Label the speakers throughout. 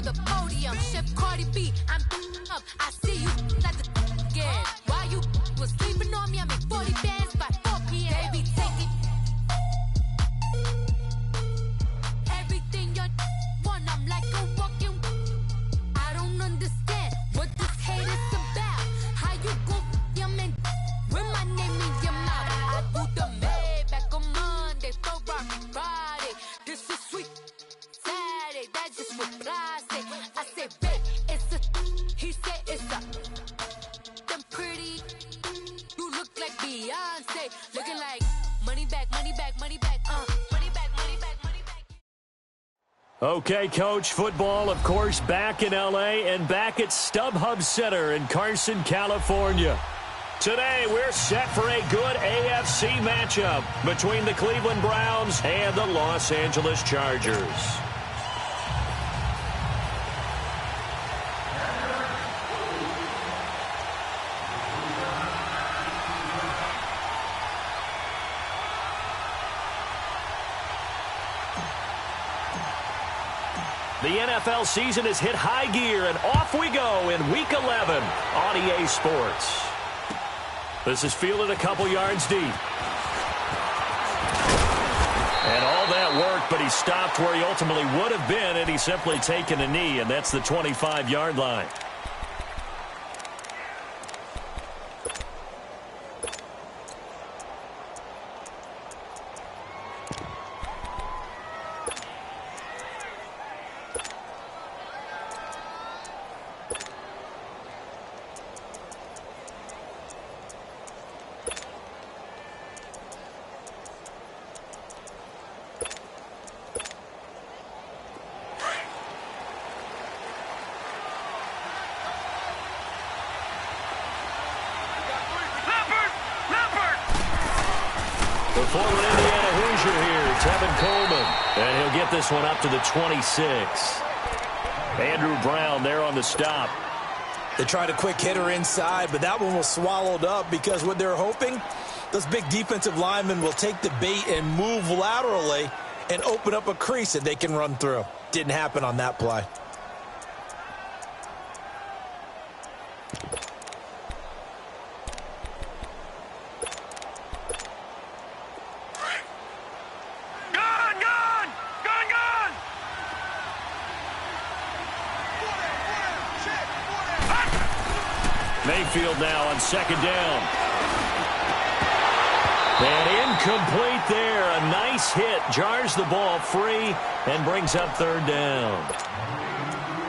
Speaker 1: the podium. Chef Cardi B, I'm up. I see you like the again. While you was sleeping on me, I make 40 bands by 4 p.m. Baby, take it. Everything you want, I'm like a walking. I don't understand what this hate is about. How you go your man with my name in your mouth? I do the Maybach on Monday, for rock Friday. This is sweet Saturday, that's just what I say. I say, babe, it's a. He said it's a. Them pretty. You look like Beyonce, looking like money back, money back, money back, money back, money back, money back.
Speaker 2: Okay, Coach, football, of course, back in L.A. and back at StubHub Center in Carson, California. Today, we're set for a good AFC matchup between the Cleveland Browns and the Los Angeles Chargers. The NFL season has hit high gear, and off we go in Week 11 on EA Sports. This is fielded a couple yards deep. And all that worked, but he stopped where he ultimately would have been had he simply taken a knee, and that's the 25-yard line. The former Indiana Hoosier here, Tevin Coleman. And he'll get this one up to the 26. Andrew Brown there on the stop.
Speaker 3: They tried a quick hitter inside, but that one was swallowed up because what they're hoping, those big defensive linemen will take the bait and move laterally and open up a crease that they can run through. Didn't happen on that play.
Speaker 2: Mayfield now on second down. And incomplete there. A nice hit. Jars the ball free and brings up third down.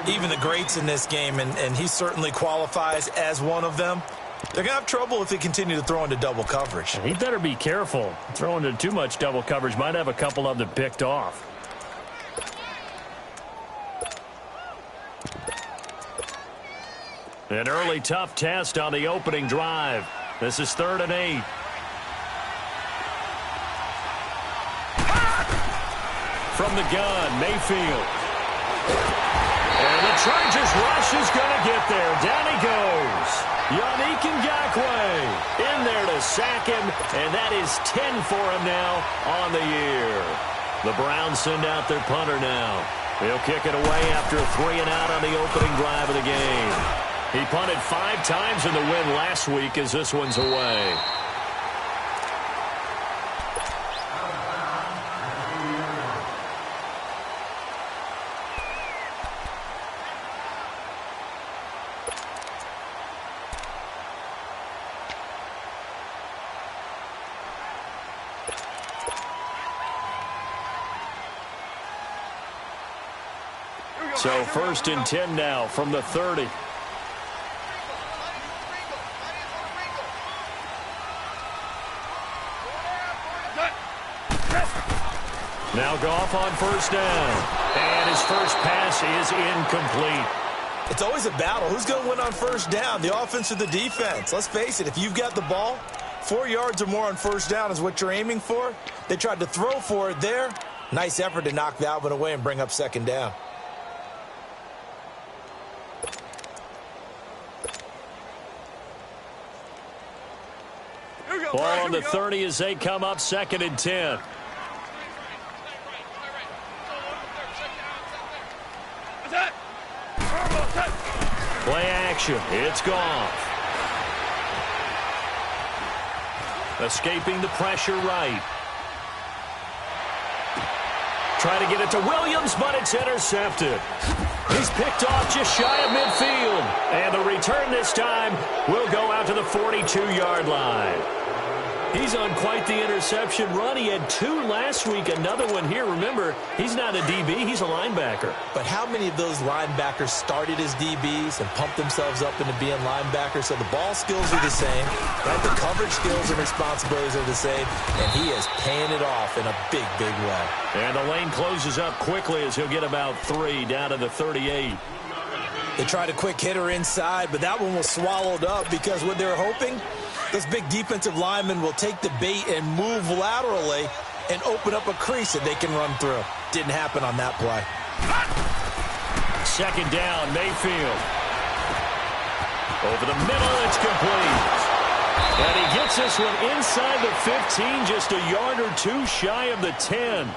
Speaker 3: Even the greats in this game, and he certainly qualifies as one of them, they're going to have trouble if they continue to throw into double coverage.
Speaker 2: He better be careful. Throwing into too much double coverage might have a couple of them picked off. An early tough test on the opening drive. This is 3rd and 8. From the gun, Mayfield. And the Chargers rush is going to get there. Down he goes. Yannick Ngakoue in there to sack him, and that is 10 for him now on the year. The Browns send out their punter now. He'll kick it away after a 3-and-out on the opening drive of the game. He punted 5 times in the win last week as this one's away. So 1st and 10 now from the 30. Now Goff on 1st down. And his first pass is incomplete.
Speaker 3: It's always a battle. Who's going to win on 1st down, the offense or the defense? Let's face it, if you've got the ball, 4 yards or more on 1st down is what you're aiming for. They tried to throw for it there. Nice effort to knock that one away and bring up 2nd down.
Speaker 2: Ball on the 30 as they come up 2nd and 10. interception. It's gone. Escaping the pressure right. Try to get it to Williams, but it's intercepted. He's picked off just shy of midfield. And the return this time will go out to the 42-yard line. He's on quite the interception run. He had 2 last week, another one here. Remember, he's not a DB, he's a linebacker.
Speaker 3: But how many of those linebackers started as DBs and pumped themselves up into being linebackers? So the ball skills are the same, right? The coverage skills and responsibilities are the same, and he is paying it off in a big, big way.
Speaker 2: And the lane closes up quickly as he'll get about 3 down to the 38.
Speaker 3: They tried a quick hitter inside, but that one was swallowed up because what they were hoping, those big defensive linemen will take the bait and move laterally and open up a crease that they can run through. Didn't happen on that play.
Speaker 2: Second down, Mayfield. Over the middle, it's complete. And he gets this one inside the 15, just a yard or 2 shy of the 10.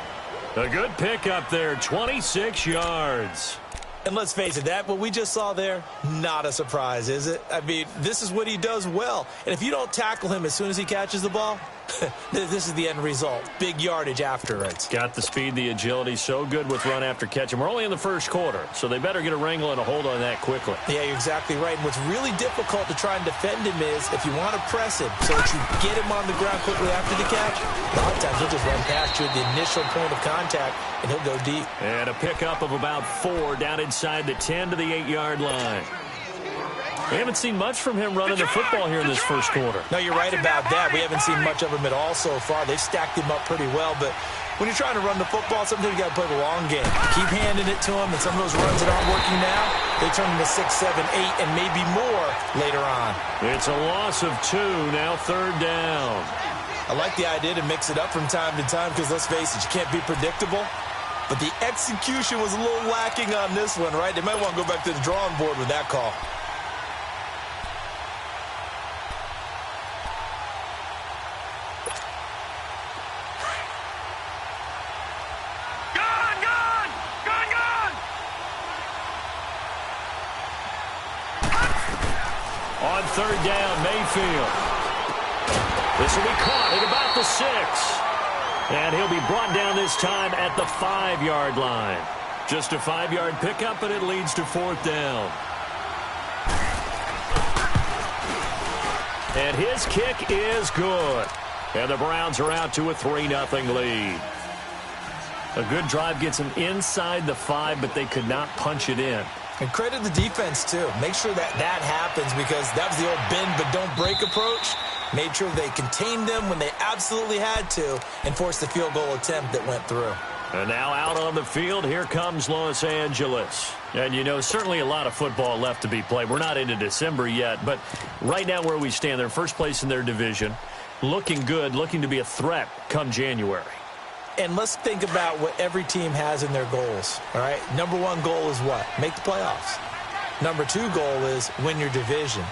Speaker 2: A good pickup there, 26 yards.
Speaker 3: And let's face it, what we just saw there, not a surprise, is it? I mean, this is what he does well. And if you don't tackle him as soon as he catches the ball, this is the end result. Big yardage afterwards.
Speaker 2: Got the speed, the agility, so good with run after catch. And we're only in the first quarter, so they better get a wrangle and a hold on that quickly.
Speaker 3: Yeah, you're exactly right. And what's really difficult to try and defend him is if you want to press him so that you get him on the ground quickly after the catch, a lot of times he'll just run past you at the initial point of contact, and he'll go deep.
Speaker 2: And a pickup of about 4 down inside the 10 to the 8-yard line. We haven't seen much from him running the football here in this first quarter.
Speaker 3: No, you're right about that. We haven't seen much of him at all so far. They've stacked him up pretty well, but when you're trying to run the football, sometimes you got to play the long game. Keep handing it to him, and some of those runs that aren't working now, they turn into 6, 7, 8, and maybe more later on.
Speaker 2: It's a loss of 2, now third down.
Speaker 3: I like the idea to mix it up from time to time because, let's face it, you can't be predictable. But the execution was a little lacking on this one, right? They might want to go back to the drawing board with that call.
Speaker 2: On third down, Mayfield. This will be caught at about the 6. And he'll be brought down this time at the 5-yard line. Just a 5-yard pickup, and it leads to 4th down. And his kick is good. And the Browns are out to a 3-0 lead. A good drive gets them inside the 5, but they could not punch it in.
Speaker 3: And credit the defense, too. Make sure that happens because that was the old bend but don't break approach. Made sure they contained them when they absolutely had to and forced the field goal attempt that went through.
Speaker 2: And now out on the field, here comes Los Angeles. And, you know, certainly a lot of football left to be played. We're not into December yet, but right now where we stand, they're first place in their division. Looking good, looking to be a threat come January.
Speaker 3: And let's think about what every team has in their goals, all right? Number 1 goal is what? Make the playoffs. Number 2 goal is win your division.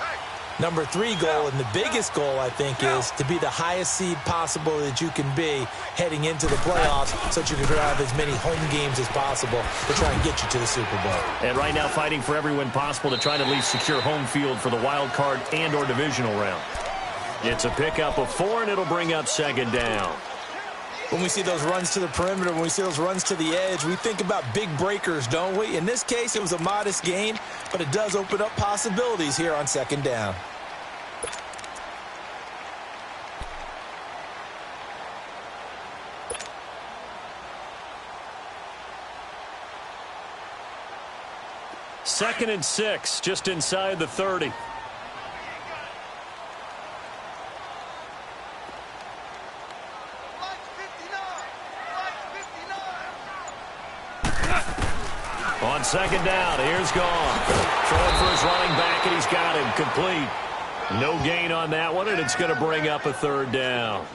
Speaker 3: Number 3 goal, and the biggest goal, I think, is to be the highest seed possible that you can be heading into the playoffs so that you can have as many home games as possible to try and get you to the Super Bowl.
Speaker 2: And right now fighting for every win possible to try to at least secure home field for the wild card and or divisional round. It's a pickup of 4, and it'll bring up 2nd down.
Speaker 3: When we see those runs to the perimeter, when we see those runs to the edge, we think about big breakers, don't we? In this case, it was a modest gain, but it does open up possibilities here on 2nd down.
Speaker 2: Second and 6, just inside the 30. On 2nd down, here's Gone. Throwing for his running back, and he's got him complete. No gain on that one, and it's going to bring up a 3rd down.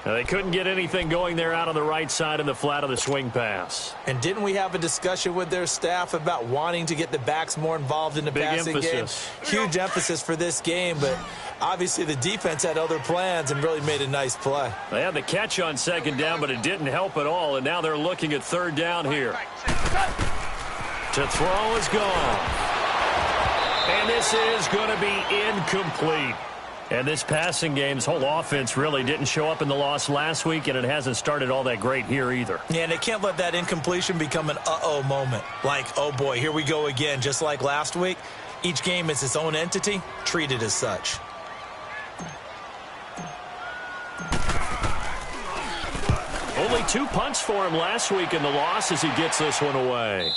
Speaker 2: Now, they couldn't get anything going there out on the right side in the flat of the swing pass.
Speaker 3: And didn't we have a discussion with their staff about wanting to get the backs more involved in the passing game? Huge emphasis for this game, but obviously the defense had other plans and really made a nice play.
Speaker 2: They had the catch on 2nd down, but it didn't help at all, and now they're looking at 3rd down here. To throw is Gone. And this is going to be incomplete. And this passing game's whole offense really didn't show up in the loss last week, and it hasn't started all that great here either.
Speaker 3: Yeah, and they can't let that incompletion become an uh-oh moment. Like, oh boy, here we go again, just like last week. Each game is its own entity, treated as such.
Speaker 2: Only 2 punts for him last week in the loss as he gets this one away.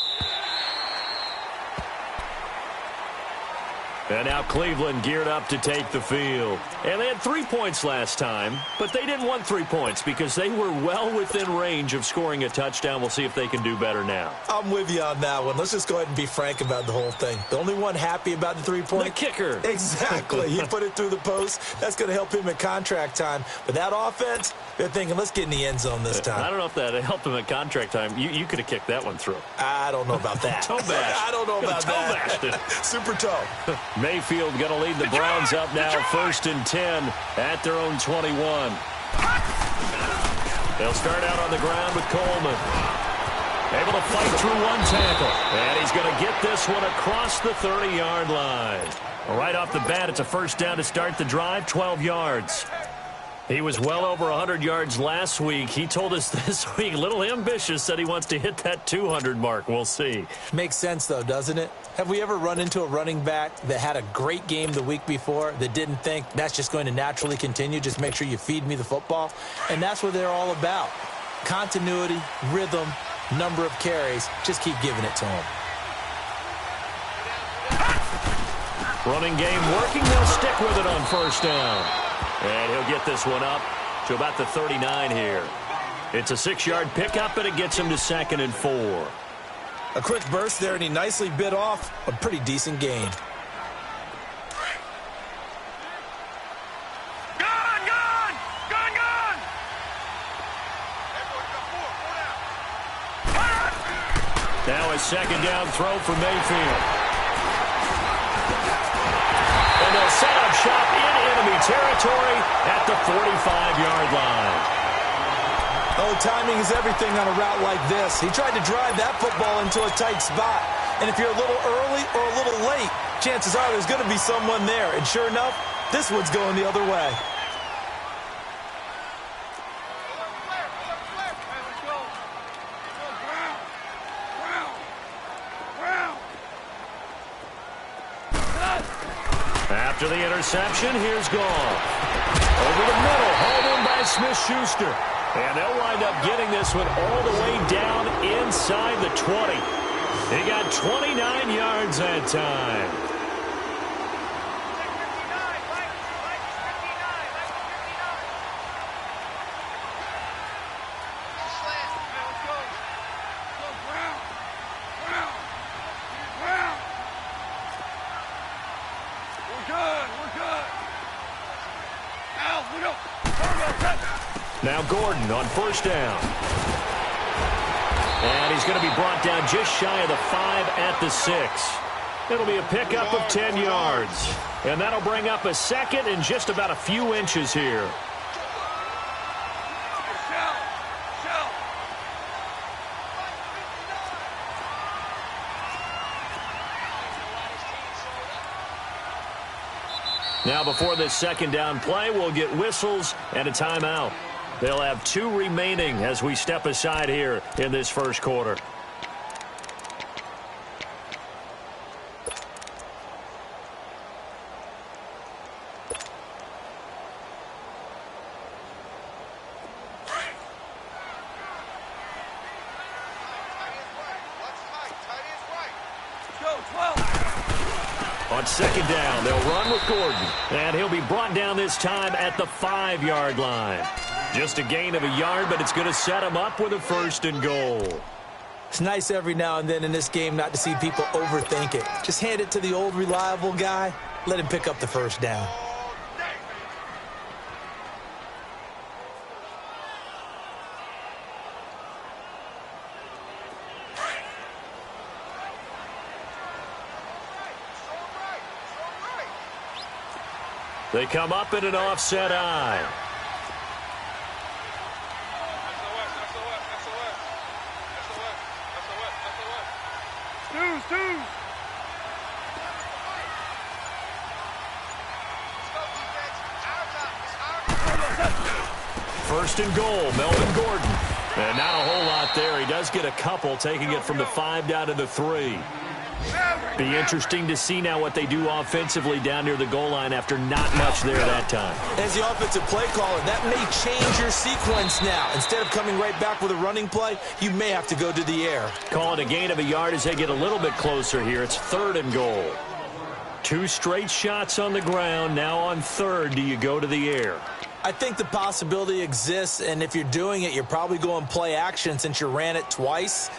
Speaker 2: And now Cleveland geared up to take the field. And they had 3 points last time, but they didn't want 3 points because they were well within range of scoring a touchdown. We'll see if they can do better now.
Speaker 3: I'm with you on that one. Let's just go ahead and be frank about the whole thing. The only one happy about the 3-point?
Speaker 2: The kicker.
Speaker 3: Exactly. He put it through the post. That's going to help him at contract time. But that offense, they're thinking, let's get in the end zone this time.
Speaker 2: I don't know if that helped him at contract time. You could have kicked that one through.
Speaker 3: I don't know about that.
Speaker 2: Toe bash.
Speaker 3: I don't know about that.
Speaker 2: Toe bashed it.
Speaker 3: Super toe.
Speaker 2: Mayfield going to lead the Browns up now, 1st and 10 at their own 21. They'll start out on the ground with Coleman. Able to fight through one tackle. And he's going to get this one across the 30-yard line. Right off the bat, it's a first down to start the drive, 12 yards. He was well over 100 yards last week. He told us this week, a little ambitious, said he wants to hit that 200 mark. We'll see.
Speaker 3: Makes sense, though, doesn't it? Have we ever run into a running back that had a great game the week before that didn't think that's just going to naturally continue? Just make sure you feed me the football. And that's what they're all about. Continuity, rhythm, number of carries. Just keep giving it to him.
Speaker 2: Running game working. They'll stick with it on first down. And he'll get this one up to about the 39 here. It's a 6-yard pickup, and it gets him to 2nd and 4.
Speaker 3: A quick burst there, and he nicely bit off a pretty decent gain.
Speaker 2: Now a 2nd down throw for Mayfield. And they'll set up shop in enemy territory at the 45-yard line.
Speaker 3: Oh, timing is everything on a route like this. He tried to drive that football into a tight spot. And if you're a little early or a little late, chances are there's going to be someone there. And sure enough, this one's going the other way.
Speaker 2: After the interception, here's Goff. Over the middle, hauled in by Smith-Schuster. And they'll wind up getting this one all the way down inside the 20. He got 29 yards that time. Now Gordon on first down. And he's going to be brought down just shy of the 5 at the 6. It'll be a pickup of 10 yards. And that'll bring up a 2nd and just about a few inches here. Now before this 2nd down play, we'll get whistles and a timeout. They'll have 2 remaining as we step aside here in this first quarter. On 2nd down, they'll run with Gordon. And he'll be brought down this time at the 5-yard line. Just a gain of a yard, but it's going to set him up with a 1st and goal.
Speaker 3: It's nice every now and then in this game not to see people overthink it. Just hand it to the old reliable guy. Let him pick up the first down.
Speaker 2: They come up in an offset eye. First and goal, Melvin Gordon. And not a whole lot there. He does get a couple, taking it from the 5 down to the 3. Be interesting to see now what they do offensively down near the goal line after not much there that time.
Speaker 3: As the offensive play caller, that may change your sequence now. Instead of coming right back with a running play, you may have to go to the air.
Speaker 2: Call it a gain of a yard as they get a little bit closer here. It's 3rd and goal. 2 straight shots on the ground. Now on 3rd, do you go to the air?
Speaker 3: I think the possibility exists, and if you're doing it, you're probably going play action since you ran it twice.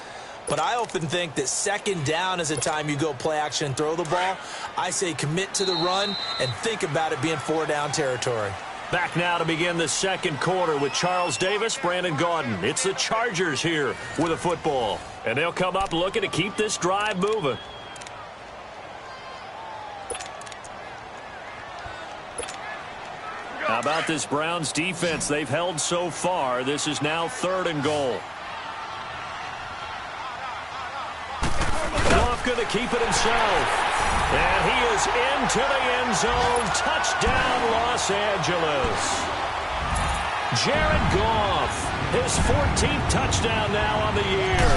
Speaker 3: But I often think that 2nd down is the time you go play action and throw the ball. I say commit to the run and think about it being 4 down territory.
Speaker 2: Back now to begin the 2nd quarter with Charles Davis, Brandon Gaudin. It's the Chargers here with a football. And they'll come up looking to keep this drive moving. How about this Browns defense they've held so far? This is now 3rd and goal. Goff going to keep it himself. And he is into the end zone. Touchdown, Los Angeles. Jared Goff, his 14th touchdown now on the year.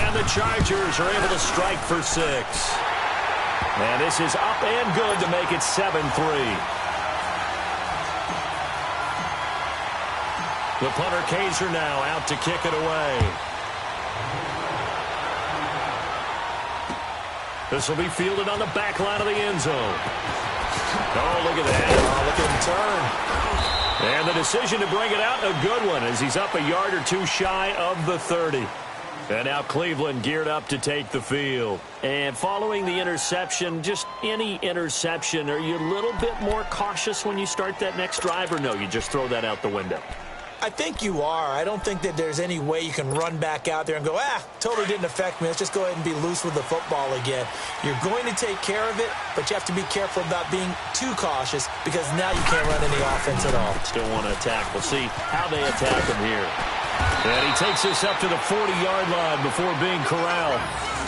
Speaker 2: And the Chargers are able to strike for 6. And this is up and good to make it 7-3. The punter Kaiser now out to kick it away. This will be fielded on the back line of the end zone. Oh, look at that.
Speaker 3: Oh, look at him turn.
Speaker 2: And the decision to bring it out, a good one, as he's up a yard or 2 shy of the 30. And now Cleveland geared up to take the field. And following the interception, just any interception, are you a little bit more cautious when you start that next drive, or no, you just throw that out the window?
Speaker 3: I think you are. I don't think that there's any way you can run back out there and go, totally didn't affect me. Let's just go ahead and be loose with the football again. You're going to take care of it, but you have to be careful about being too cautious because now you can't run any offense at all.
Speaker 2: Still want to attack. We'll see how they attack him here. And he takes this up to the 40-yard line before being corralled.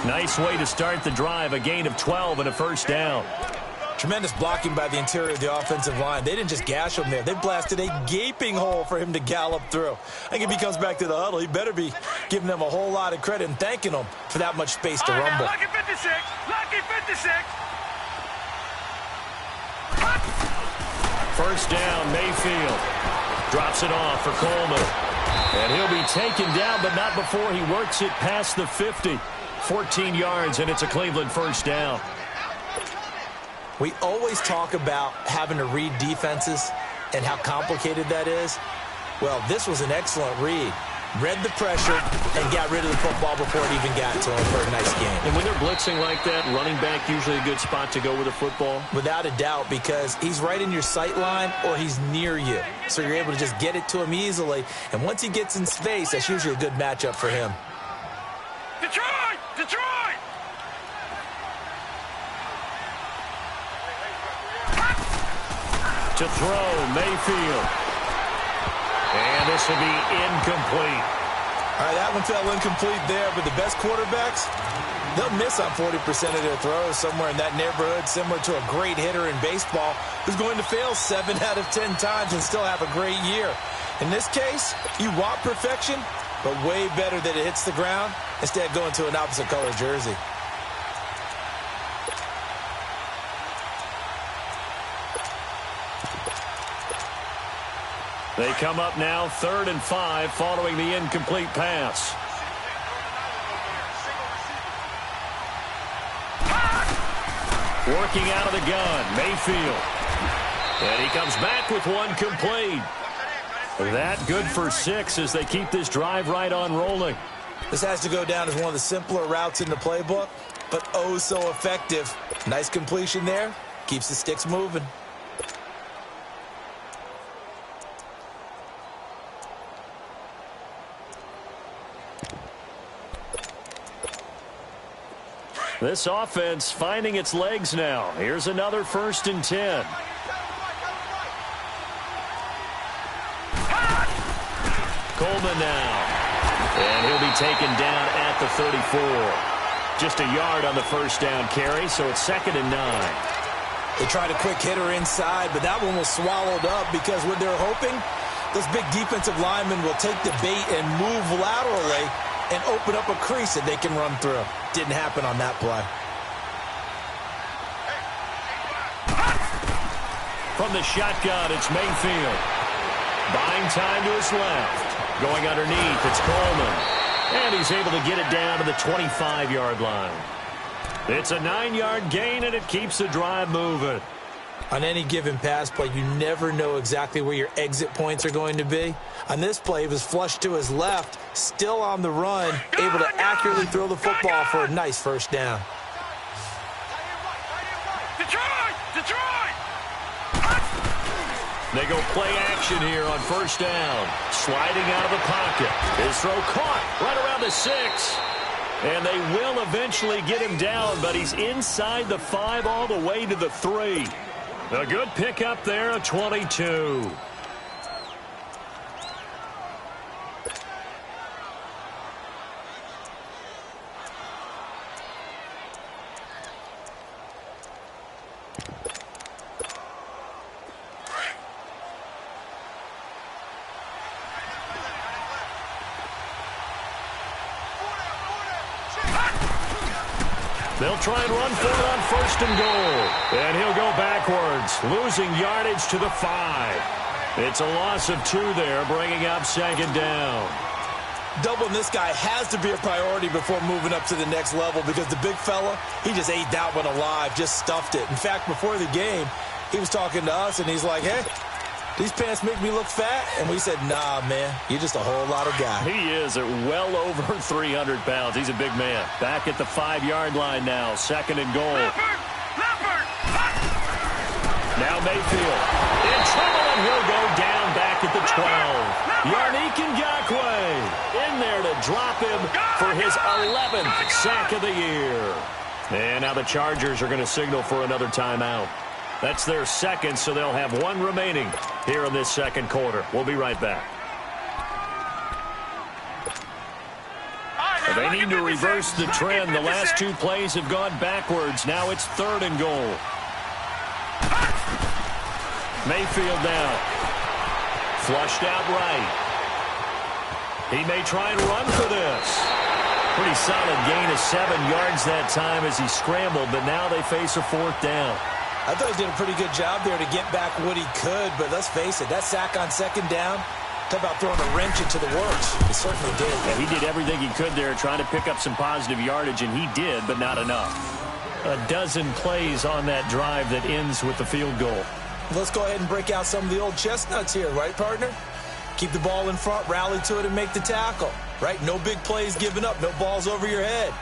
Speaker 2: Nice way to start the drive, a gain of 12 and a 1st down.
Speaker 3: Tremendous blocking by the interior of the offensive line. They didn't just gash him there. They blasted a gaping hole for him to gallop through. I think if he comes back to the huddle, he better be giving them a whole lot of credit and thanking them for that much space to rumble.
Speaker 4: Lucky 56. Lucky 56.
Speaker 2: 1st down, Mayfield. Drops it off for Coleman. And he'll be taken down, but not before he works it past the 50. 14 yards, and it's a Cleveland 1st down.
Speaker 3: We always talk about having to read defenses and how complicated that is. Well, this was an excellent read. Read the pressure and got rid of the football before it even got to him for a nice game.
Speaker 2: And when they're blitzing like that, running back usually a good spot to go with a football?
Speaker 3: Without a doubt, because he's right in your sight line or he's near you. So you're able to just get it to him easily. And once he gets in space, that's usually a good matchup for him.
Speaker 4: Detroit! Detroit!
Speaker 2: To throw, Mayfield. And this will be incomplete.
Speaker 3: All right, that one fell incomplete there, but the best quarterbacks, they'll miss on 40% of their throws, somewhere in that neighborhood, similar to a great hitter in baseball who's going to fail 7 out of 10 times and still have a great year. In this case, you want perfection, but way better that it hits the ground instead of going to an opposite color jersey.
Speaker 2: They come up now 3rd and 5 following the incomplete pass. Working out of the gun, Mayfield. And he comes back with one complete. That good for 6 as they keep this drive right on rolling.
Speaker 3: This has to go down as one of the simpler routes in the playbook, but oh so effective. Nice completion there. Keeps the sticks moving.
Speaker 2: This offense finding its legs now. Here's another 1st and 10. Coleman now. And he'll be taken down at the 34. Just a yard on the 1st down carry, so it's 2nd and 9.
Speaker 3: They tried a quick hitter inside, but that one was swallowed up because what they're hoping Those big defensive linemen will take the bait and move laterally and open up a crease that they can run through. Didn't happen on that play.
Speaker 2: From the shotgun, it's Mayfield. Buying time to his left. Going underneath, it's Coleman. And he's able to get it down to the 25-yard line. It's a 9-yard gain, and it keeps the drive moving.
Speaker 3: On any given pass play, you never know exactly where your exit points are going to be. On this play, he was flushed to his left, still on the run, able to accurately throw the football for a nice first down.
Speaker 4: Detroit!
Speaker 2: They go play action here on first down. Sliding out of the pocket. His throw caught right around the 6. And they will eventually get him down, but he's inside the 5 all the way to the 3. A good pickup there, a 22. They'll try and run for it on first and goal. And he'll go backwards, losing yardage to the 5. It's a loss of 2 there, bringing up second down.
Speaker 3: Doubling this guy has to be a priority before moving up to the next level because the big fella, he just ate that one alive, just stuffed it. In fact, before the game, he was talking to us, and he's like, hey, these pants make me look fat? And we said, nah, man, you're just a whole lot of guy.
Speaker 2: He is at well over 300 pounds. He's a big man. Back at the 5-yard line now. Second and goal. Now Mayfield in trouble, and he'll go down back at the 12. Yannick Ngakoue in there to drop him for his 11th sack of the year. And now the Chargers are going to signal for another timeout. That's their second, so they'll have 1 remaining here in this second quarter. We'll be right back. They need to reverse the trend. The last 2 plays have gone backwards. Now it's 3rd and goal. Mayfield now. Flushed out right. He may try and run for this. Pretty solid gain of 7 yards that time as he scrambled, but now they face a 4th down.
Speaker 3: I thought he did a pretty good job there to get back what he could, but let's face it, that sack on second down, talk about throwing a wrench into the works. He certainly did.
Speaker 2: Yeah, he did everything he could there trying to pick up some positive yardage, and he did, but not enough. A dozen plays on that drive that ends with the field goal.
Speaker 3: Let's go ahead and break out some of the old chestnuts here, right, partner? Keep the ball in front, rally to it, and make the tackle, right? No big plays given up, no balls over your head.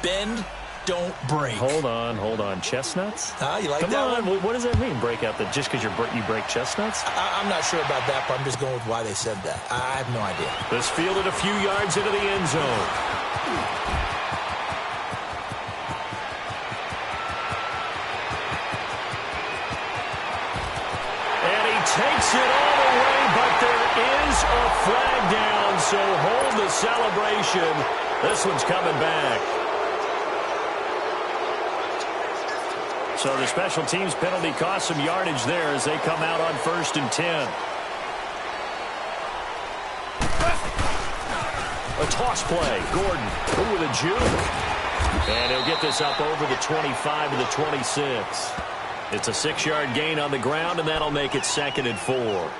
Speaker 3: Bend, don't break.
Speaker 2: Hold on. Chestnuts?
Speaker 3: You like
Speaker 2: Come
Speaker 3: that
Speaker 2: on.
Speaker 3: one?
Speaker 2: What does that mean, break out? Just because you break chestnuts?
Speaker 3: I'm not sure about that, but I'm just going with why they said that. I have no idea.
Speaker 2: This fielded a few yards into the end zone. And he takes it all the way, but there is a flag down, so hold the celebration. This one's coming back. So the special teams penalty cost some yardage there as they come out on 1st and 10. A toss play. Gordon with a juke. And he'll get this up over the 25 to the 26. It's a 6-yard gain on the ground, and that'll make it 2nd and 4.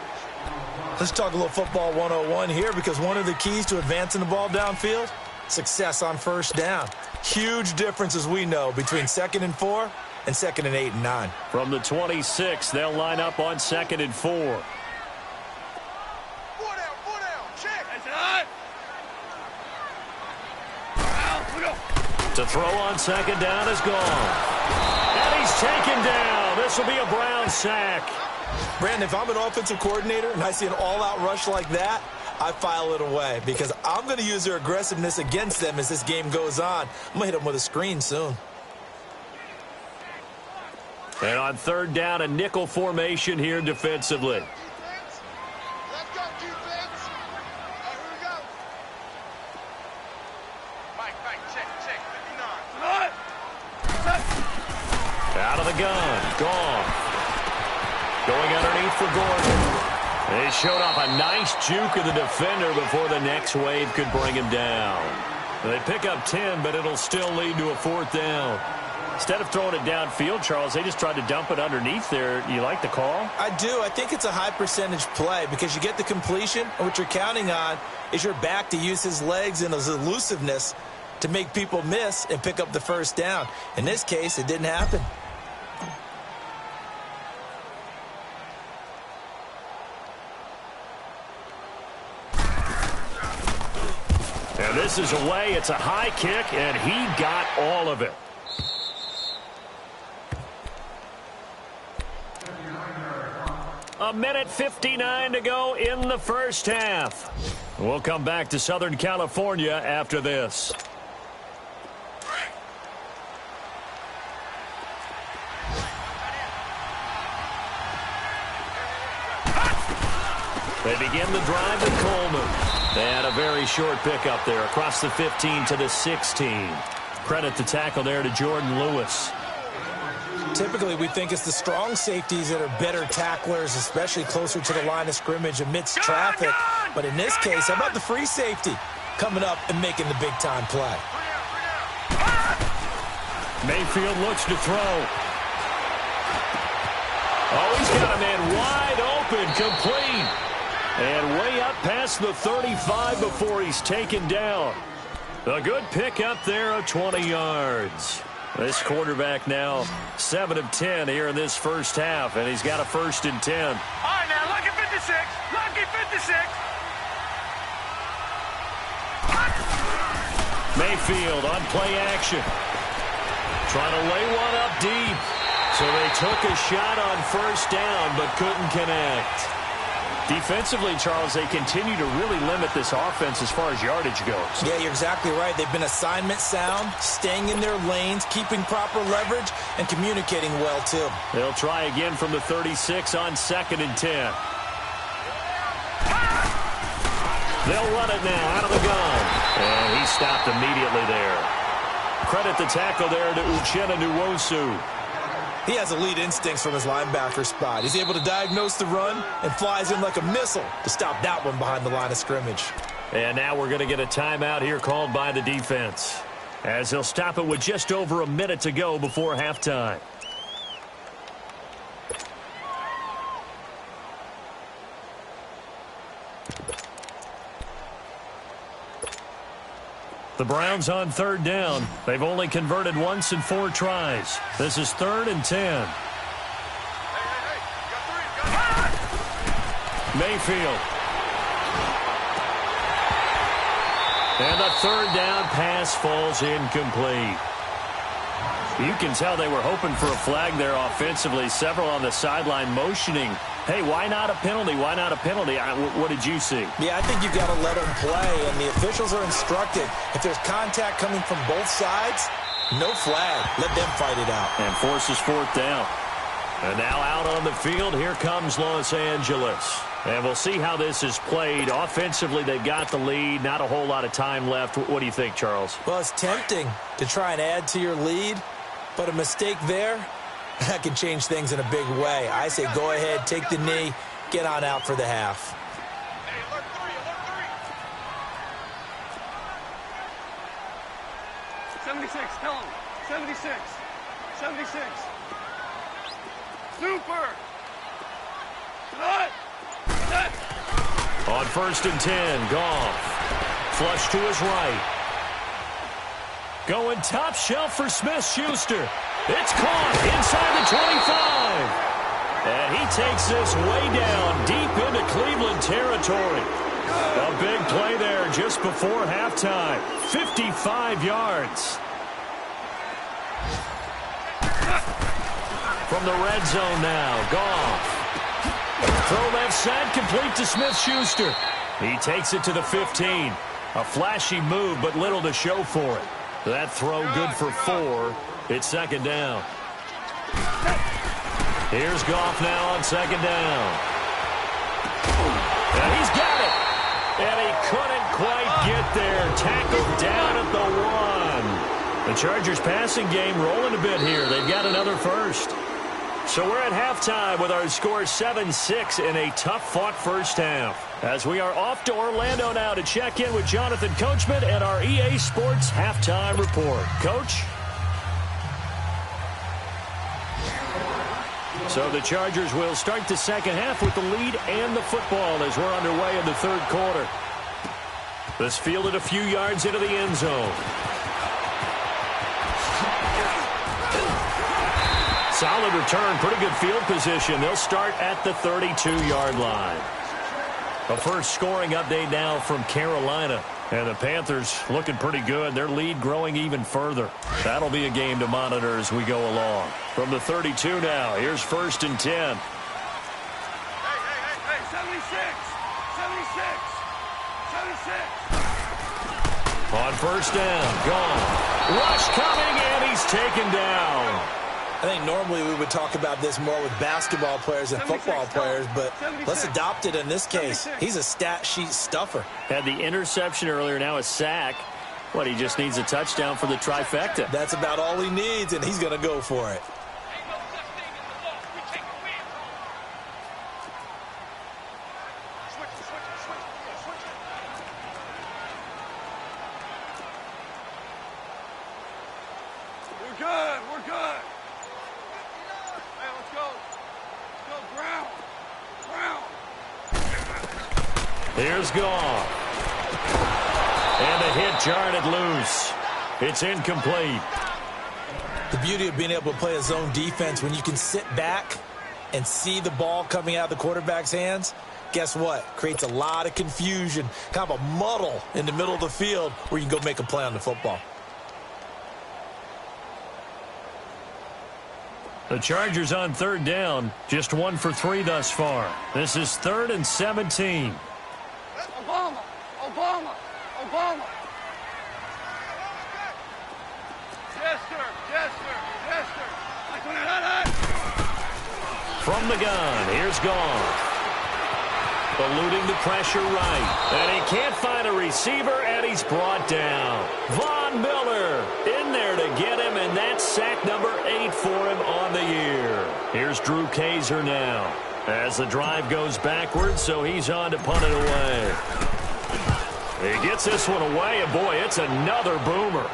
Speaker 3: Let's talk a little football 101 here because one of the keys to advancing the ball downfield, success on first down. Huge difference, as we know, between 2nd and 4 and 2nd and 8 and 9.
Speaker 2: From the 26, they'll line up on 2nd and 4.
Speaker 4: 4 down, check.
Speaker 2: To throw on 2nd down is gone. And he's taken down. This will be a Brown sack.
Speaker 3: Brandon, if I'm an offensive coordinator and I see an all-out rush like that, I file it away because I'm going to use their aggressiveness against them as this game goes on. I'm going to hit them with a screen soon.
Speaker 2: And on 3rd down, a nickel formation here defensively.
Speaker 4: Let's go, defense. Here we go. Mike, check, 59.
Speaker 2: Out of the gun. Gone. Going underneath for Gordon. They showed off a nice juke of the defender before the next wave could bring him down. They pick up 10, but it'll still lead to a 4th down. Instead of throwing it downfield, Charles, they just tried to dump it underneath there. You like the call?
Speaker 3: I do. I think it's a high percentage play because you get the completion, and what you're counting on is your back to use his legs and his elusiveness to make people miss and pick up the 1st down. In this case, it didn't happen.
Speaker 2: And this is away. It's a high kick, and he got all of it. A minute 59 to go in the first half. We'll come back to Southern California after this. They begin the drive with Coleman. They had a very short pickup there across the 15 to the 16. Credit the tackle there to Jordan Lewis.
Speaker 3: Typically, we think it's the strong safeties that are better tacklers, especially closer to the line of scrimmage amidst traffic. But in this case, how about the free safety coming up and making the big-time play?
Speaker 2: Mayfield looks to throw. Oh, he's got a man wide open, complete. And way up past the 35 before he's taken down. A good pickup there of 20 yards. This quarterback now 7 of 10 here in this first half, and he's got a 1st and 10.
Speaker 4: All right, now, lucky 56. Lucky 56.
Speaker 2: Mayfield on play action. Trying to lay one up deep. So they took a shot on 1st down, but couldn't connect. Defensively, Charles, they continue to really limit this offense as far as yardage goes.
Speaker 3: Yeah, you're exactly right. They've been assignment sound, staying in their lanes, keeping proper leverage, and communicating well, too.
Speaker 2: They'll try again from the 36 on 2nd and 10. They'll run it now out of the gun. And he stopped immediately there. Credit the tackle there to Uchenna Nwosu.
Speaker 3: He has elite instincts from his linebacker spot. He's able to diagnose the run and flies in like a missile to stop that one behind the line of scrimmage.
Speaker 2: And now we're going to get a timeout here called by the defense, as he'll stop it with just over a minute to go before halftime. The Browns on 3rd down. They've only converted once in 4 tries. This is 3rd and 10. Mayfield. And the 3rd down pass falls incomplete. You can tell they were hoping for a flag there offensively. Several on the sideline motioning. Hey, why not a penalty? Why not a penalty? What did you see?
Speaker 3: Yeah, I think you've got to let them play, and the officials are instructed. If there's contact coming from both sides, no flag. Let them fight it out.
Speaker 2: And forces 4th down. And now out on the field, here comes Los Angeles. And we'll see how this is played. Offensively, they've got the lead. Not a whole lot of time left. What do you think, Charles?
Speaker 3: Well, it's tempting to try and add to your lead, but a mistake there, that can change things in a big way. I say go ahead, take the knee, get on out for the half.
Speaker 4: Hey, alert 3, alert 3. 76, tell him. 76. 76. Super. Good. Set.
Speaker 2: On 1st and 10, Goff. Flush to his right. Going top shelf for Smith-Schuster. It's caught inside the 25. And he takes this way down deep into Cleveland territory. A big play there just before halftime. 55 yards. From the red zone now, Goff. Throw left side, complete to Smith-Schuster. He takes it to the 15. A flashy move, but little to show for it. That throw good for 4. It's 2nd down. Here's Goff now on 2nd down. And he's got it. And he couldn't quite get there. Tackled down at the 1. The Chargers passing game rolling a bit here. They've got another 1st. So we're at halftime with our score 7-6 in a tough-fought first half. As we are off to Orlando now to check in with Jonathan Coachman and our EA Sports halftime report. Coach? So the Chargers will start the second half with the lead and the football as we're underway in the third quarter. This fielded a few yards into the end zone. Solid return, pretty good field position. They'll start at the 32-yard line. A first scoring update now from Carolina. And the Panthers looking pretty good. Their lead growing even further. That'll be a game to monitor as we go along. From the 32 now, here's 1st and 10.
Speaker 4: Hey, 76!
Speaker 2: On first down, gone. Rush coming, and he's taken down.
Speaker 3: I think normally we would talk about this more with basketball players and football players, but let's adopt it in this case. He's a stat sheet stuffer.
Speaker 2: Had the interception earlier, now a sack. What, he just needs a touchdown for the trifecta.
Speaker 3: That's about all he needs, and he's going to go for it.
Speaker 4: We're good. Hey, let's go. Brown.
Speaker 2: Here's Goff. And the hit jarred it loose. It's incomplete.
Speaker 3: The beauty of being able to play a zone defense when you can sit back and see the ball coming out of the quarterback's hands, guess what? Creates a lot of confusion, kind of a muddle in the middle of the field where you can go make a play on the football.
Speaker 2: The Chargers on third down, just 1 for 3 thus far. This is 3rd and 17.
Speaker 4: Obama. Yes, sir.
Speaker 2: From the gun, here's Goff. Eluding the pressure right. And he can't find a receiver, and he's brought down. Von Miller in there to get him, and that's sack number 8 for him on the year. Here's Drew Kaiser now as the drive goes backwards, so he's on to punt it away. He gets this one away, and boy, it's another boomer.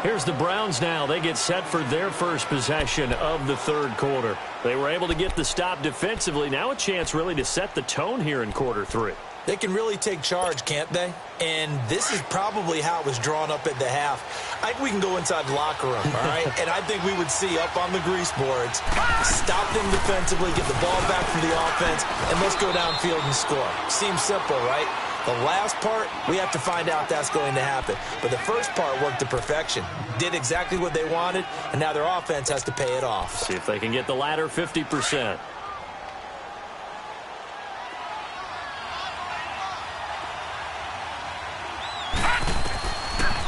Speaker 2: Here's the Browns now. They get set for their first possession of the third quarter. They were able to get the stop defensively. Now a chance really to set the tone here in quarter 3.
Speaker 3: They can really take charge, can't they? And this is probably how it was drawn up at the half. I think we can go inside the locker room, all right? And I think we would see up on the grease boards, stop them defensively, get the ball back from the offense, and let's go downfield and score. Seems simple, right? The last part, we have to find out that's going to happen. But the first part worked to perfection. Did exactly what they wanted, and now their offense has to pay it off.
Speaker 2: See if they can get the latter 50%.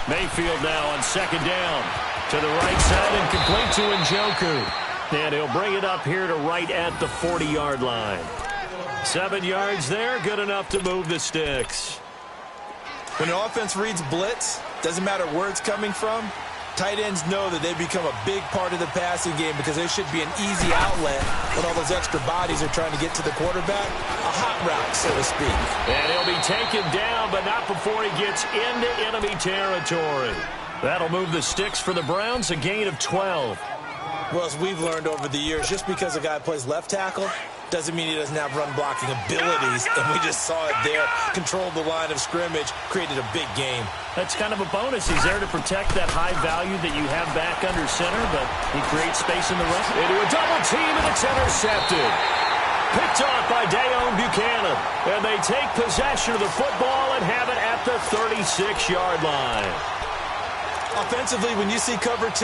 Speaker 2: Mayfield now on second down. To the right side and complete to Njoku. And he'll bring it up here to right at the 40-yard line. 7 yards there, good enough to move the sticks.
Speaker 3: When an offense reads blitz, doesn't matter where it's coming from, tight ends know that they become a big part of the passing game because there should be an easy outlet when all those extra bodies are trying to get to the quarterback. A hot route, so to speak.
Speaker 2: And he'll be taken down, but not before he gets into enemy territory. That'll move the sticks for the Browns, a gain of 12.
Speaker 3: Well, as we've learned over the years, just because a guy plays left tackle doesn't mean he doesn't have run-blocking abilities, and we just saw it there. Controlled the line of scrimmage, created a big game.
Speaker 2: That's kind of a bonus. He's there to protect that high value that you have back under center, but he creates space in the run. Into a double team, and it's intercepted. Picked off by Dayon Buchanan, and they take possession of the football and have it at the 36-yard line.
Speaker 3: Offensively, when you see cover 2,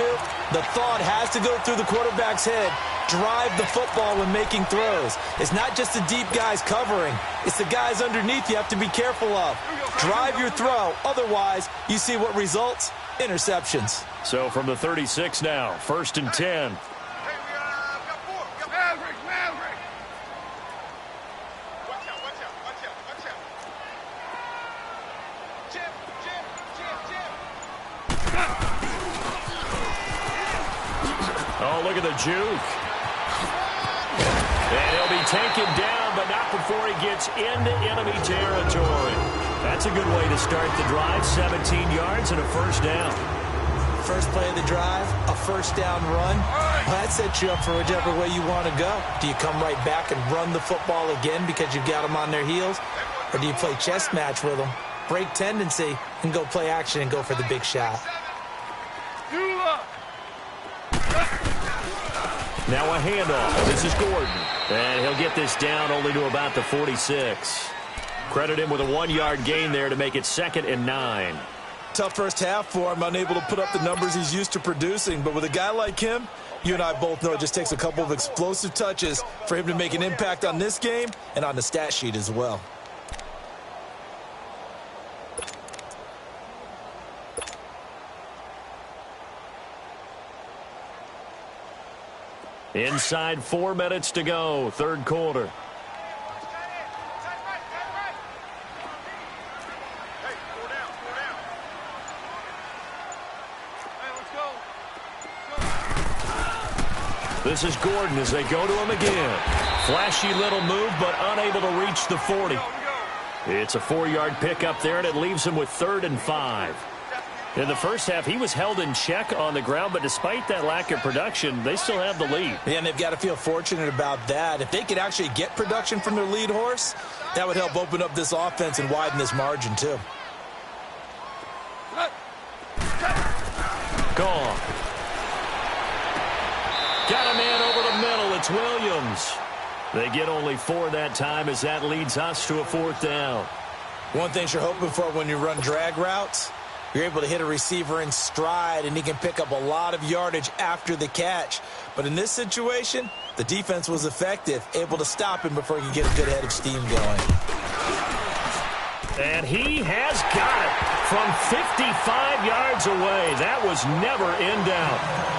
Speaker 3: the thought has to go through the quarterback's head. Drive the football when making throws. It's not just the deep guys covering. It's the guys underneath you have to be careful of. Drive your throw. Otherwise, you see what results? Interceptions.
Speaker 2: So from the 36 now, 1st and 10.
Speaker 4: Maverick. Watch out. Jim.
Speaker 2: Oh, look at the juke. And he'll be taken down, but not before he gets into enemy territory. That's a good way to start the drive. 17 yards and a first down.
Speaker 3: First play of the drive, a first down run. Well, that sets you up for whichever way you want to go. Do you come right back and run the football again because you've got them on their heels? Or do you play chess match with them, break tendency, and go play action and go for the big shot?
Speaker 2: Now a handoff. This is Gordon. And he'll get this down only to about the 46. Credit him with a 1-yard gain there to make it 2nd and 9.
Speaker 3: Tough first half for him, unable to put up the numbers he's used to producing. But with a guy like him, you and I both know it just takes a couple of explosive touches for him to make an impact on this game and on the stat sheet as well.
Speaker 2: Inside 4 minutes to go, third quarter. This is Gordon as they go to him again. Flashy little move, but unable to reach the 40. It's a 4-yard pickup there, and it leaves him with 3rd and 5. In the first half, he was held in check on the ground, but despite that lack of production, they still have the lead.
Speaker 3: Yeah, and they've got to feel fortunate about that. If they could actually get production from their lead horse, that would help open up this offense and widen this margin, too.
Speaker 2: Gone. Got a man over the middle. It's Williams. They get only 4 that time as that leads us to a 4th down.
Speaker 3: One thing you're hoping for when you run drag routes, you're able to hit a receiver in stride, and he can pick up a lot of yardage after the catch. But in this situation, the defense was effective, able to stop him before he could get a good head of steam going.
Speaker 2: And he has got it from 55 yards away. That was never in doubt.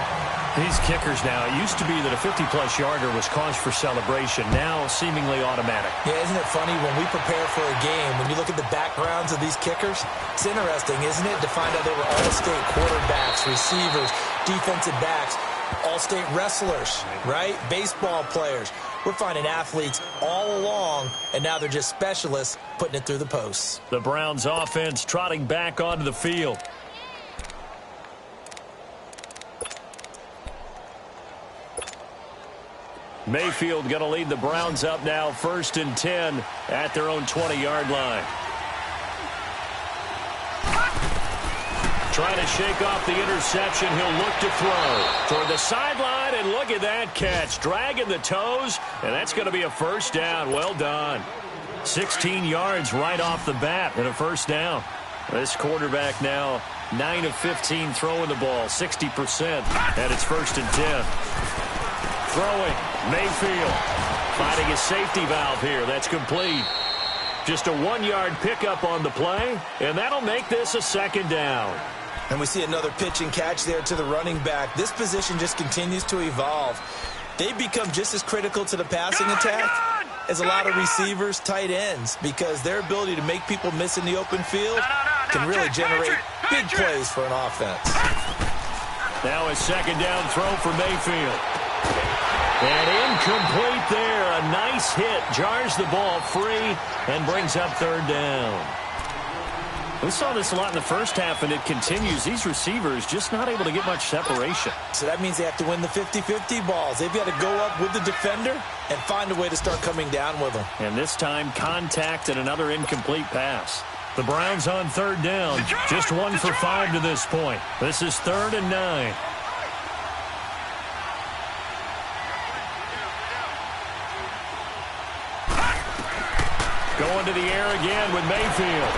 Speaker 2: These kickers now, it used to be that a 50-plus yarder was cause for celebration. Now, seemingly automatic.
Speaker 3: Yeah, isn't it funny when we prepare for a game, when you look at the backgrounds of these kickers, it's interesting, isn't it, to find out they were all-state quarterbacks, receivers, defensive backs, all-state wrestlers, right? Baseball players. We're finding athletes all along, and now they're just specialists putting it through the posts.
Speaker 2: The Browns offense trotting back onto the field. Mayfield going to lead the Browns up now, 1st and 10 at their own 20-yard line. Trying to shake off the interception. He'll look to throw toward the sideline, and look at that catch. Dragging the toes, and that's going to be a first down. Well done. 16 yards right off the bat and a first down. This quarterback now 9 of 15 throwing the ball, 60%, and it's 1st and 10. Throwing, Mayfield finding a safety valve here. That's complete. Just a 1-yard pickup on the play, and that'll make this a 2nd down.
Speaker 3: And we see another pitch and catch there to the running back. This position just continues to evolve. They've become just as critical to the passing attack as a lot of receivers, tight ends, because their ability to make people miss in the open field can really generate big plays for an offense.
Speaker 2: Now a 2nd down throw for Mayfield. And incomplete there. A nice hit. Jars the ball free and brings up 3rd down. We saw this a lot in the first half, and it continues. These receivers just not able to get much separation.
Speaker 3: So that means they have to win the 50-50 balls. They've got to go up with the defender and find a way to start coming down with them.
Speaker 2: And this time, contact and another incomplete pass. The Browns on 3rd down. Just 1 for 5 to this point. This is 3rd and 9. Going to the air again with Mayfield.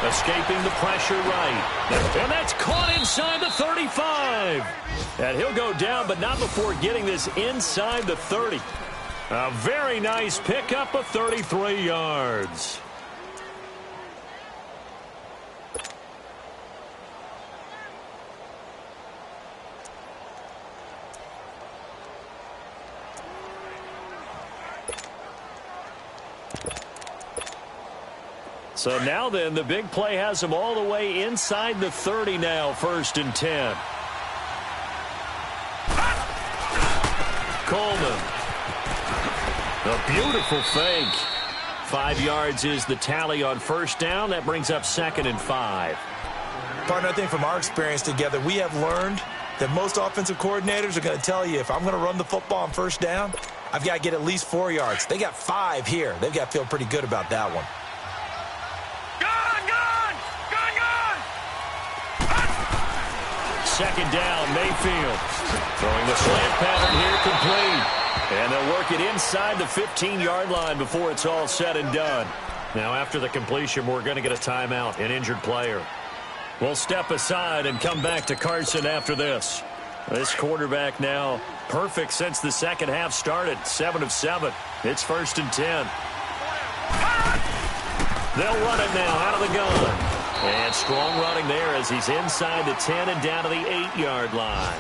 Speaker 2: Escaping the pressure right. And that's caught inside the 35. And he'll go down, but not before getting this inside the 30. A very nice pickup of 33 yards. So now then, the big play has him all the way inside the 30 now, 1st and 10. Coleman. A beautiful fake. 5 yards is the tally on first down. That brings up 2nd and 5.
Speaker 3: Partner, I think from our experience together, we have learned that most offensive coordinators are going to tell you, if I'm going to run the football on first down, I've got to get at least 4 yards. They got 5 here. They've got to feel pretty good about that one.
Speaker 2: Second down, Mayfield. Throwing the slant pattern here, complete. And they'll work it inside the 15-yard line before it's all said and done. Now, after the completion, we're going to get a timeout, an injured player. We'll step aside and come back to Carson after this. This quarterback now perfect since the second half started, 7 of 7. It's 1st and 10. They'll run it now out of the gun. And strong running there as he's inside the 10 and down to the 8-yard line.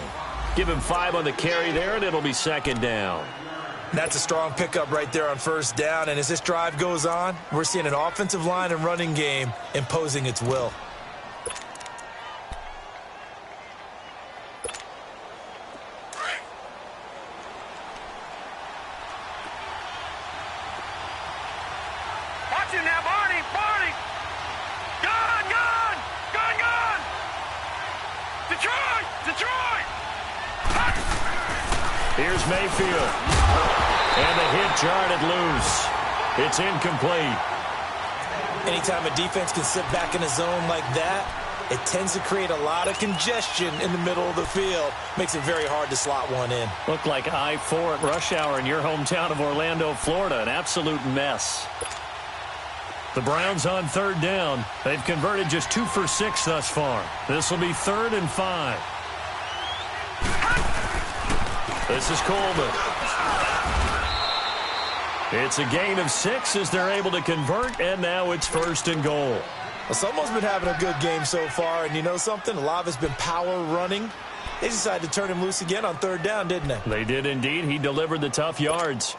Speaker 2: Give him 5 on the carry there, and it'll be 2nd down.
Speaker 3: That's a strong pickup right there on first down. And as this drive goes on, we're seeing an offensive line and running game imposing its will.
Speaker 4: Watch it now, Barney! Barney! Gun! Gun! Gun! Gun! Detroit! Detroit!
Speaker 2: Here's Mayfield. And the hit jarred it loose. It's incomplete.
Speaker 3: Anytime a defense can sit back in a zone like that, it tends to create a lot of congestion in the middle of the field. Makes it very hard to slot one in.
Speaker 2: Looked like I-4 at rush hour in your hometown of Orlando, Florida. An absolute mess. The Browns on 3rd down. They've converted just 2 for 6 thus far. This will be 3rd and 5. This is Coleman. It's a gain of 6 as they're able to convert, and now it's 1st and goal.
Speaker 3: Well, someone's been having a good game so far, and you know something? A lot of it's been power running. They decided to turn him loose again on 3rd down, didn't they?
Speaker 2: They did indeed. He delivered the tough yards.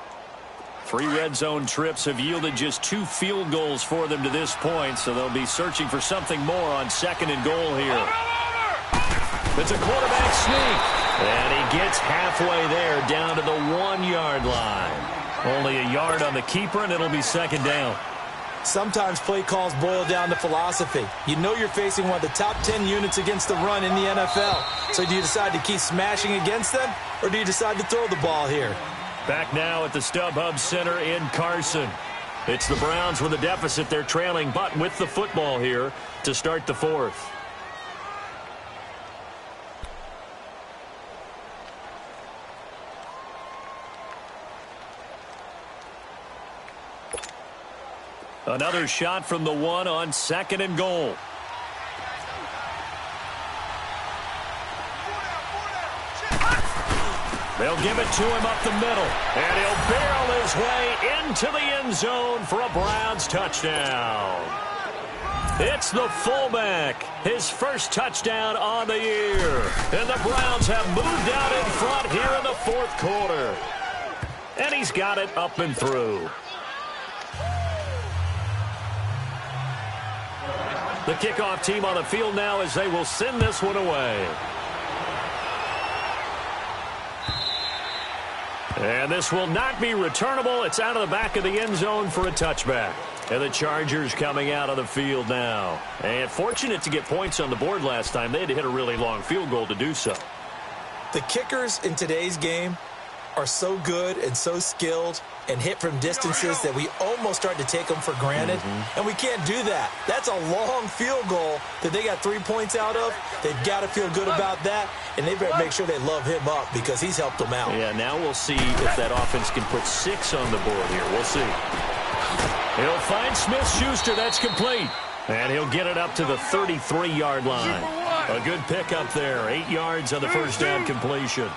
Speaker 2: 3 red zone trips have yielded just 2 field goals for them to this point, so they'll be searching for something more on 2nd and goal here. It's a quarterback sneak, and he gets halfway there down to the 1-yard line. Only a yard on the keeper, and it'll be 2nd down.
Speaker 3: Sometimes play calls boil down to philosophy. You know you're facing one of the top 10 units against the run in the NFL. So do you decide to keep smashing against them, or do you decide to throw the ball here?
Speaker 2: Back now at the StubHub Center in Carson. It's the Browns with a deficit. They're trailing, but with the football here to start the 4th. Another shot from the 1 on 2nd and goal. They'll give it to him up the middle, and he'll barrel his way into the end zone for a Browns touchdown. It's the fullback, his first touchdown on the year. And the Browns have moved out in front here in the 4th quarter. And he's got it up and through. The kickoff team on the field now as they will send this one away. And this will not be returnable. It's out of the back of the end zone for a touchback. And the Chargers coming out of the field now. And fortunate to get points on the board last time. They had to hit a really long field goal to do so.
Speaker 3: The kickers in today's game are so good and so skilled and hit from distances that we almost start to take them for granted. And we can't do that. That's a long field goal that they got 3 points out of. They've got to feel good about that, and they better make sure they love him up because he's helped them out.
Speaker 2: Yeah, now we'll see if that offense can put 6 on the board here. We'll see. He'll find Smith-Schuster. That's complete. And he'll get it up to the 33-yard line. A good pickup there. 8 yards on the first down completion.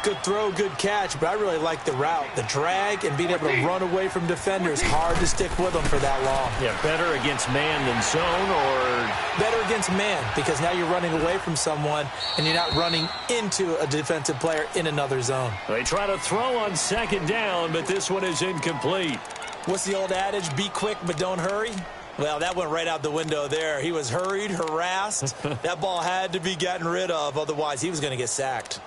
Speaker 3: Good throw, good catch, but I really like the route. The drag and being able to run away from defenders, hard to stick with them for that long.
Speaker 2: Yeah, better against man than zone, or?
Speaker 3: Better against man, because now you're running away from someone and you're not running into a defensive player in another zone.
Speaker 2: They try to throw on 2nd down, but this one is incomplete.
Speaker 3: What's the old adage? Be quick, but don't hurry. Well, that went right out the window there. He was hurried, harassed. That ball had to be gotten rid of, otherwise he was going to get sacked.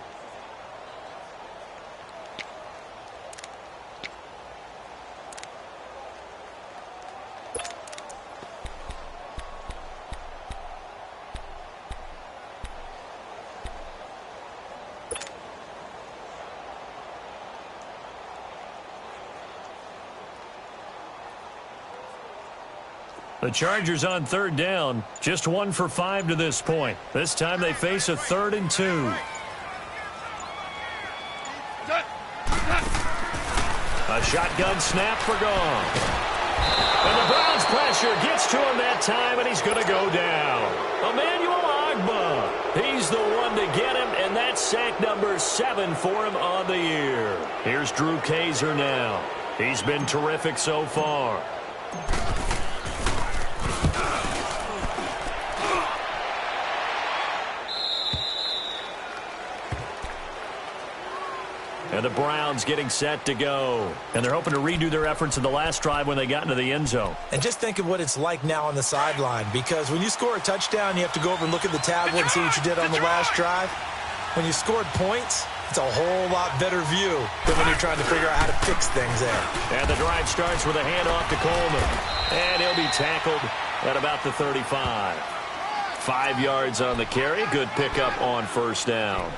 Speaker 2: The Chargers on third down, just 1 for 5 to this point. This time they face a 3rd and 2. A shotgun snap for gone. And the Browns pressure gets to him that time, and he's going to go down. Emmanuel Ogbah. He's the one to get him, and that's sack number 7 for him on the year. Here's Drew Kaiser now. He's been terrific so far. And the Browns getting set to go. And they're hoping to redo their efforts in the last drive when they got into the end zone.
Speaker 3: And just think of what it's like now on the sideline, because when you score a touchdown, you have to go over and look at the tablet and see what you did on the last drive. When you scored points, it's a whole lot better view than when you're trying to figure out how to fix things there.
Speaker 2: And the drive starts with a handoff to Coleman. And he'll be tackled at about the 35. 5 yards on the carry. Good pickup on first down.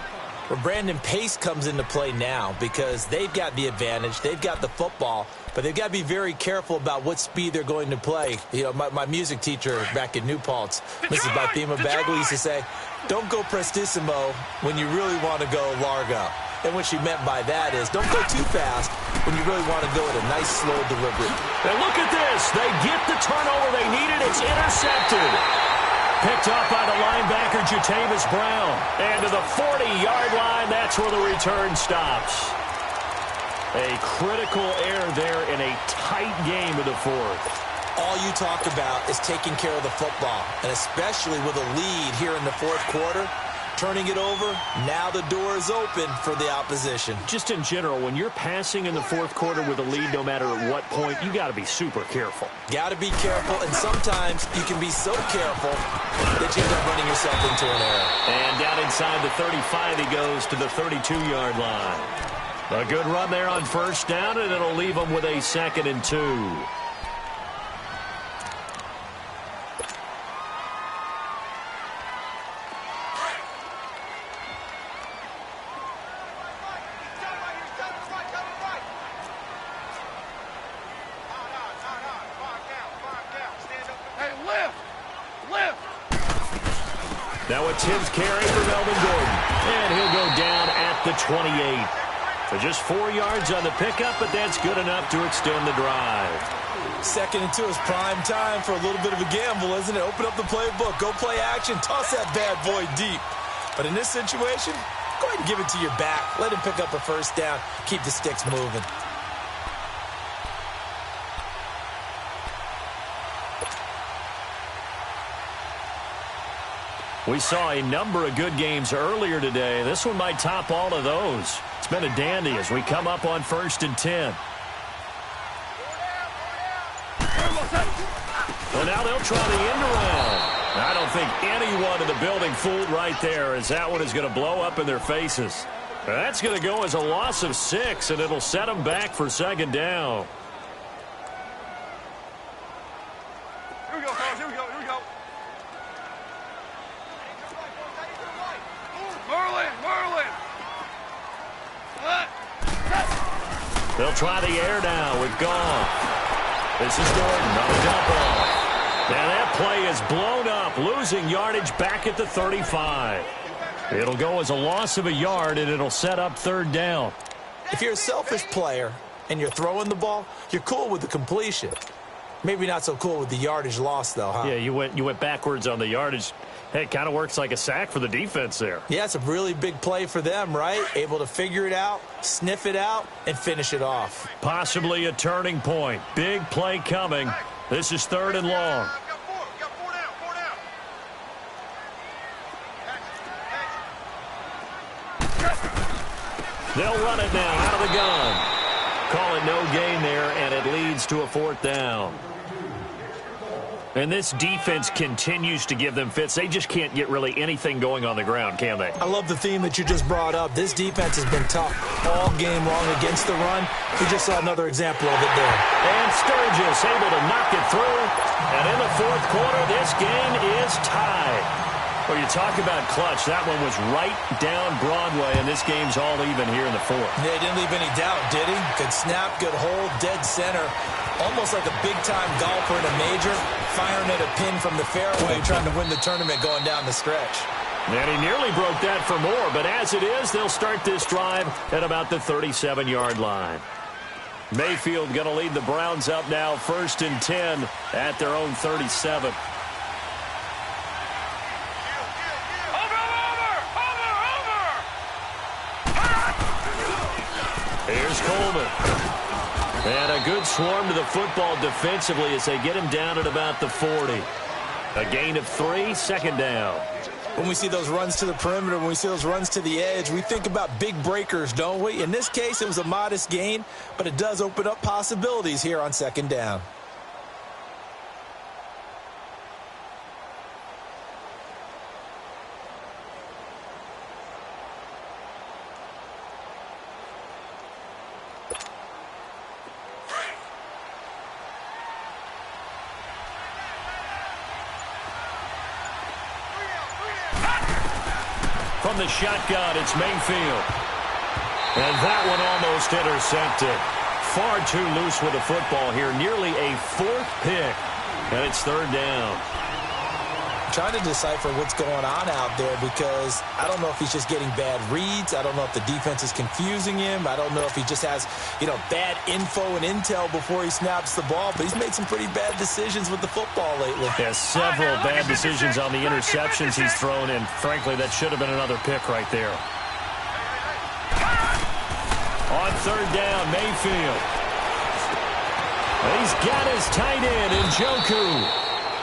Speaker 3: Well, Brandon, pace comes into play now because they've got the advantage. They've got the football, but they've got to be very careful about what speed they're going to play. You know, my music teacher back in New Paltz, Mrs. Bathema Bagley, used to say, don't go prestissimo when you really want to go largo. And what she meant by that is don't go too fast when you really want to go at a nice, slow delivery.
Speaker 2: And look at this. They get the turnover they needed. It's intercepted. Picked off by the linebacker, Jatavis Brown. And to the 40-yard line, that's where the return stops. A critical error there in a tight game of the fourth.
Speaker 3: All you talk about is taking care of the football, and especially with a lead here in the fourth quarter. Turning it over, now the door is open for the opposition.
Speaker 2: Just in general, when you're passing in the fourth quarter with a lead, no matter at what point, you got to be super careful.
Speaker 3: Got to be careful, and sometimes you can be so careful that you end up running yourself into an error.
Speaker 2: And down inside the 35, he goes to the 32-yard line. A good run there on first down, and it'll leave him with a 2nd and 2. Now a 10th carry for Melvin Gordon. And he'll go down at the 28. So just 4 yards on the pickup, but that's good enough to extend the drive.
Speaker 3: 2nd and 2 is prime time for a little bit of a gamble, isn't it? Open up the playbook, go play action, toss that bad boy deep. But in this situation, go ahead and give it to your back. Let him pick up a first down. Keep the sticks moving.
Speaker 2: We saw a number of good games earlier today. This one might top all of those. It's been a dandy as we come up on 1st and 10. Well, now they'll try the end around. I don't think anyone in the building fooled right there, as that one is going to blow up in their faces. That's going to go as a loss of 6, and it'll set them back for 2nd down.
Speaker 4: Here we go, fellas. Here we go. Here we go. Merlin.
Speaker 2: They'll try the air down with Goff. This is Gordon on a dump off. And that play is blown up, losing yardage back at the 35. It'll go as a loss of a yard, and it'll set up 3rd down.
Speaker 3: If you're a selfish player and you're throwing the ball, you're cool with the completion. Maybe not so cool with the yardage loss, though, huh?
Speaker 2: Yeah, you went backwards on the yardage. Hey, it kind of works like a sack for the defense there.
Speaker 3: Yeah, it's a really big play for them, right? Able to figure it out, sniff it out, and finish it off.
Speaker 2: Possibly a turning point. Big play coming. This is 3rd and long. They'll run it now out of the gun. Call it no gain there, and it leads to a 4th down. And this defense continues to give them fits. They just can't get really anything going on the ground, can they?
Speaker 3: I love the theme that you just brought up. This defense has been tough all game long against the run. We just saw another example of it there.
Speaker 2: And Sturgis able to knock it through. And in the 4th quarter, this game is tied. Well, you talk about clutch. That one was right down Broadway, and this game's all even here in the 4th.
Speaker 3: Yeah, he didn't leave any doubt, did he? Good snap, good hold, dead center. Almost like a big-time golfer in a major, firing at a pin from the fairway, trying to win the tournament going down the stretch.
Speaker 2: And he nearly broke that for more, but as it is, they'll start this drive at about the 37-yard line. Mayfield going to lead the Browns up now, 1st and 10 at their own 37. Here's Coleman. And a good swarm to the football defensively as they get him down at about the 40. A gain of 3, 2nd down.
Speaker 3: When we see those runs to the perimeter, when we see those runs to the edge, we think about big breakers, don't we? In this case, it was a modest gain, but it does open up possibilities here on 2nd down.
Speaker 2: From the shotgun, it's Mayfield. And that one almost intercepted. Far too loose with the football here. Nearly a 4th pick. And it's 3rd down.
Speaker 3: I'm trying to decipher what's going on out there because I don't know if he's just getting bad reads. I don't know if the defense is confusing him. I don't know if he just has, bad info and intel before he snaps the ball. But he's made some pretty bad decisions with the football lately.
Speaker 2: Has several bad decisions on the interceptions he's thrown, and frankly, that should have been another pick right there. On 3rd down, Mayfield. He's got his tight end, Njoku.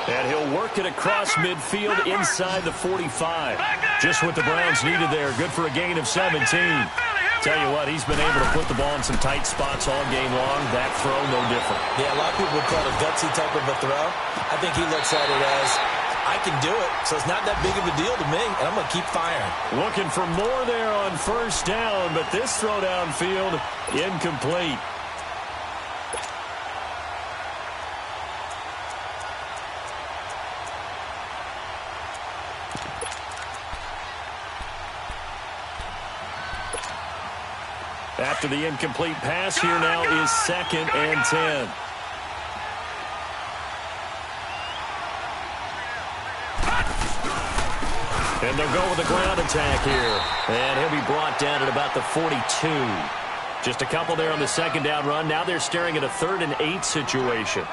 Speaker 2: And he'll work it across midfield inside the 45. Just what the Browns needed there. Good for a gain of 17. Tell you what, he's been able to put the ball in some tight spots all game long. That throw, no different.
Speaker 3: Yeah, a lot of people would call it a gutsy type of a throw. I think he looks at it as, I can do it, so it's not that big of a deal to me, and I'm going to keep firing.
Speaker 2: Looking for more there on 1st down, but this throw downfield, incomplete. After the incomplete pass, here now is 2nd and 10. And they'll go with a ground attack here. And he'll be brought down at about the 42. Just a couple there on the 2nd down run. Now they're staring at a 3rd and 8 situation.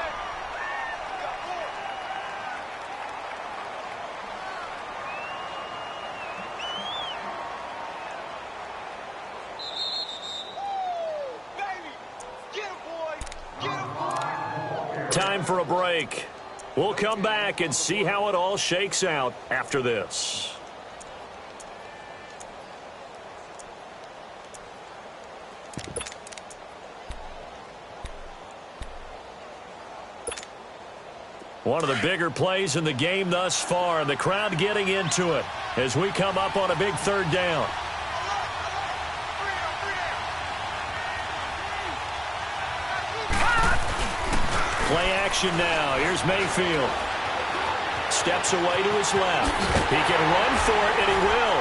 Speaker 2: Time for a break. We'll come back and see how it all shakes out after this. One of the bigger plays in the game thus far, and the crowd getting into it as we come up on a big 3rd down. Play action now. Here's Mayfield. Steps away to his left. He can run for it, and he will.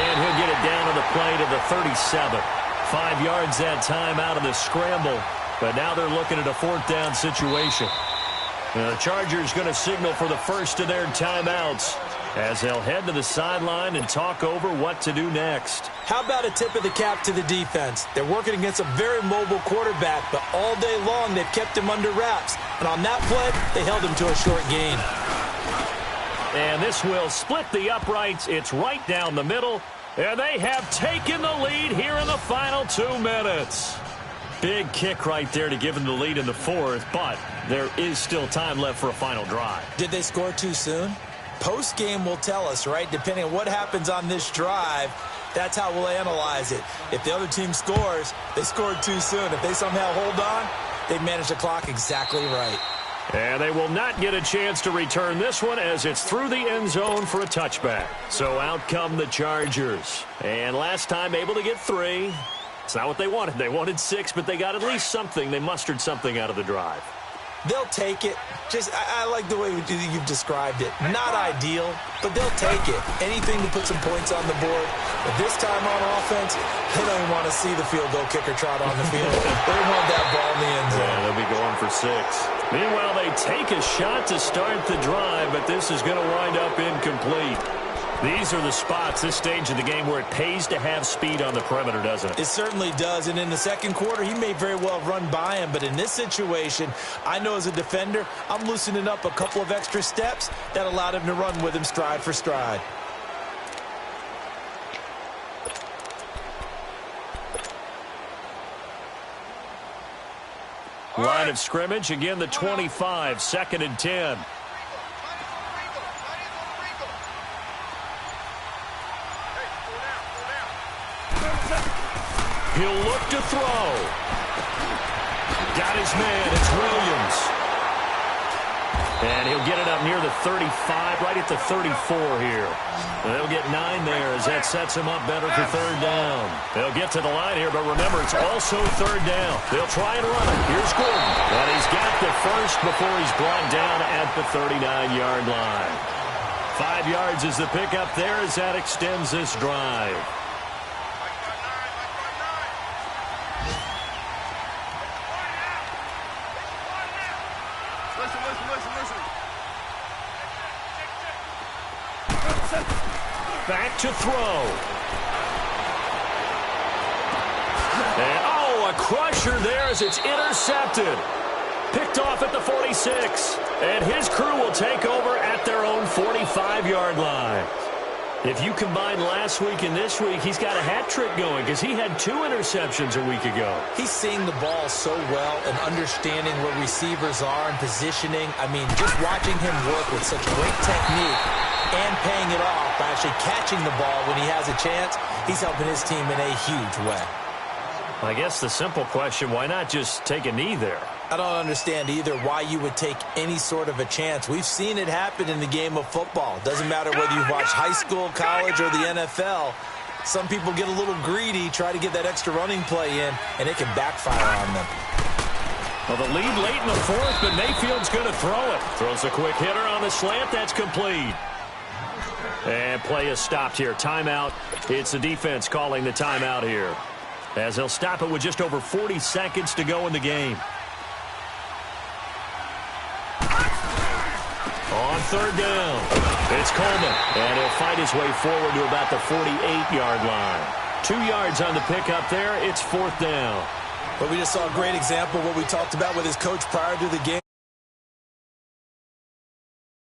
Speaker 2: And he'll get it down to the play to the 37. 5 yards that time out of the scramble. But now they're looking at a 4th down situation. The Chargers going to signal for the first of their timeouts as they'll head to the sideline and talk over what to do next.
Speaker 3: How about a tip of the cap to the defense? They're working against a very mobile quarterback, but all day long they've kept him under wraps. And on that play, they held him to a short gain.
Speaker 2: And this will split the uprights. It's right down the middle. And they have taken the lead here in the final 2 minutes. Big kick right there to give them the lead in the 4th, but there is still time left for a final drive.
Speaker 3: Did they score too soon? Post-game will tell us, right? Depending on what happens on this drive, that's how we'll analyze it. If the other team scores, they scored too soon. If they somehow hold on, they've managed the clock exactly right.
Speaker 2: And they will not get a chance to return this one as it's through the end zone for a touchback. So out come the Chargers. And last time able to get 3. It's not what they wanted. They wanted 6, but they got at least something. They mustered something out of the drive.
Speaker 3: They'll take it. I like the way you've described it. Not ideal, but they'll take it. Anything to put some points on the board. But this time on offense, they don't even want to see the field goal kicker trot on the field. They want that ball in the end zone.
Speaker 2: Yeah, they'll be going for 6. Meanwhile, they take a shot to start the drive, but this is going to wind up incomplete. These are the spots, this stage of the game, where it pays to have speed on the perimeter, doesn't it?
Speaker 3: It certainly does, and in the second quarter, he may very well run by him, but in this situation, I know as a defender, I'm loosening up a couple of extra steps that allowed him to run with him stride for stride.
Speaker 2: Line of scrimmage, again the 25, 2nd and 10. He'll look to throw. Got his man. It's Williams. And he'll get it up near the 35, right at the 34 here. And they'll get 9 there as that sets him up better for 3rd down. They'll get to the line here, but remember, it's also 3rd down. They'll try and run it. Here's Gordon. And he's got the first before he's brought down at the 39-yard line. 5 yards is the pickup there as that extends this drive. Back to throw. And, a crusher there as it's intercepted. Picked off at the 46. And his crew will take over at their own 45-yard line. If you combine last week and this week, he's got a hat trick going because he had 2 interceptions a week ago.
Speaker 3: He's seeing the ball so well and understanding where receivers are and positioning. I mean, just watching him work with such great technique and paying it off by actually catching the ball when he has a chance, he's helping his team in a huge way.
Speaker 2: I guess the simple question, why not just take a knee there?
Speaker 3: I don't understand either why you would take any sort of a chance. We've seen it happen in the game of football. Doesn't matter whether you've watched high school, college, or the NFL. Some people get a little greedy, try to get that extra running play in, and it can backfire on them.
Speaker 2: Well, the lead late in the 4th, but Mayfield's going to throw it. Throws a quick hitter on the slant. That's complete. And play is stopped here. Timeout. It's the defense calling the timeout here, as they'll stop it with just over 40 seconds to go in the game. On 3rd down, it's Coleman, and he'll fight his way forward to about the 48-yard line. 2 yards on the pickup there. It's 4th down.
Speaker 3: But we just saw a great example of what we talked about with his coach prior to the game.